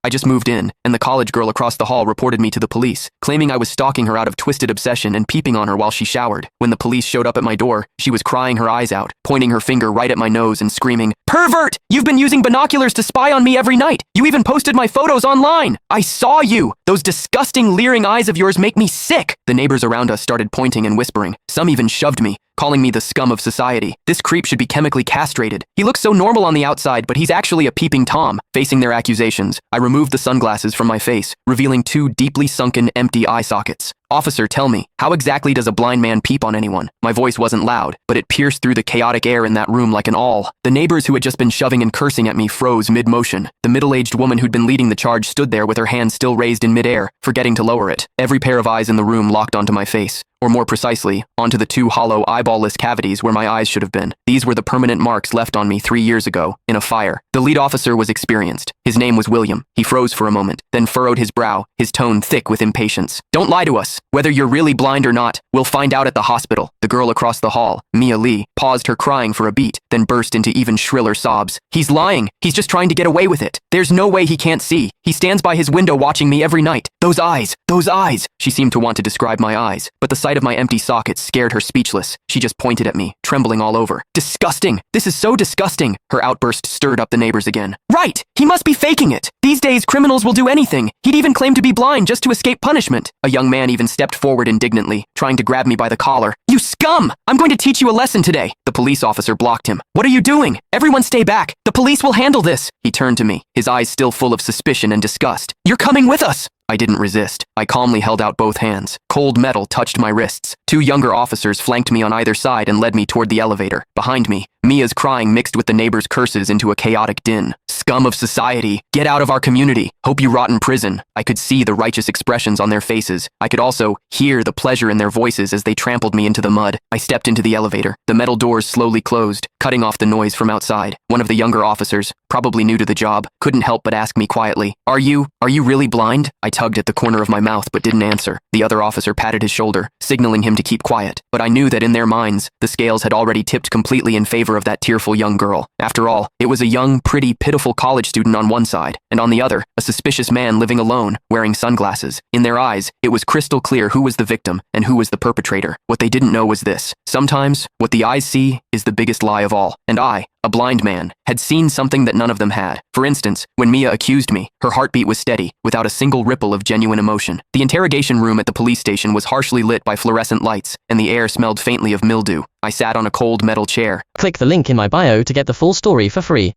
I just moved in, and the college girl across the hall reported me to the police, claiming I was stalking her out of twisted obsession and peeping on her while she showered. When the police showed up at my door, she was crying her eyes out, pointing her finger right at my nose and screaming, "Pervert! You've been using binoculars to spy on me every night! You even posted my photos online! I saw you! Those disgusting leering eyes of yours make me sick!" The neighbors around us started pointing and whispering. Some even shoved me, calling me the scum of society. This creep should be chemically castrated. He looks so normal on the outside, but he's actually a peeping Tom. Facing their accusations, I removed the sunglasses from my face, revealing two deeply sunken, empty eye sockets. "Officer, tell me, how exactly does a blind man peep on anyone?" My voice wasn't loud, but it pierced through the chaotic air in that room like an awl. The neighbors who had just been shoving and cursing at me froze mid-motion. The middle-aged woman who'd been leading the charge stood there with her hand still raised in mid-air, forgetting to lower it. Every pair of eyes in the room locked onto my face, or more precisely, onto the two hollow, eyeball-less cavities where my eyes should have been. These were the permanent marks left on me 3 years ago, in a fire. The lead officer was experienced. His name was William. He froze for a moment, then furrowed his brow, his tone thick with impatience. "Don't lie to us. Whether you're really blind or not, we'll find out at the hospital." The girl across the hall, Mia Lee, paused her crying for a beat, then burst into even shriller sobs. "He's lying. He's just trying to get away with it. There's no way he can't see. He stands by his window watching me every night. Those eyes, those eyes." She seemed to want to describe my eyes, but the sight of my empty sockets scared her speechless. She just pointed at me, trembling all over. "Disgusting! This is so disgusting!" Her outburst stirred up the neighbors again. "Right! He must be faking it! These days, criminals will do anything. He'd even claim to be blind just to escape punishment." A young man even stepped forward indignantly, trying to grab me by the collar. "You scum! I'm going to teach you a lesson today." The police officer blocked him. "What are you doing? Everyone stay back. The police will handle this." He turned to me, his eyes still full of suspicion and disgust. "You're coming with us." I didn't resist. I calmly held out both hands. Cold metal touched my wrists. Two younger officers flanked me on either side and led me toward the elevator. Behind me, Mia's crying mixed with the neighbors' curses into a chaotic din. "Scum of society! Get out of our community! Hope you rot in prison!" I could see the righteous expressions on their faces. I could also hear the pleasure in their voices as they trampled me into the mud. I stepped into the elevator. The metal doors slowly closed, cutting off the noise from outside. One of the younger officers, probably new to the job, couldn't help but ask me quietly, Are you really blind?" I tugged at the corner of my mouth but didn't answer. The other officer patted his shoulder, signaling him to keep quiet. But I knew that in their minds, the scales had already tipped completely in favor of that tearful young girl. After all, it was a young, pretty, pitiful college student on one side, and on the other, a suspicious man living alone, wearing sunglasses. In their eyes, it was crystal clear who was the victim and who was the perpetrator. What they didn't know was this: sometimes, what the eyes see is the biggest lie of all. And I, a blind man, had seen something that none of them had. For instance, when Mia accused me, her heartbeat was steady, without a single ripple of genuine emotion. The interrogation room at the police station was harshly lit by fluorescent lights, and the air smelled faintly of mildew. I sat on a cold metal chair. Click the link in my bio to get the full story for free.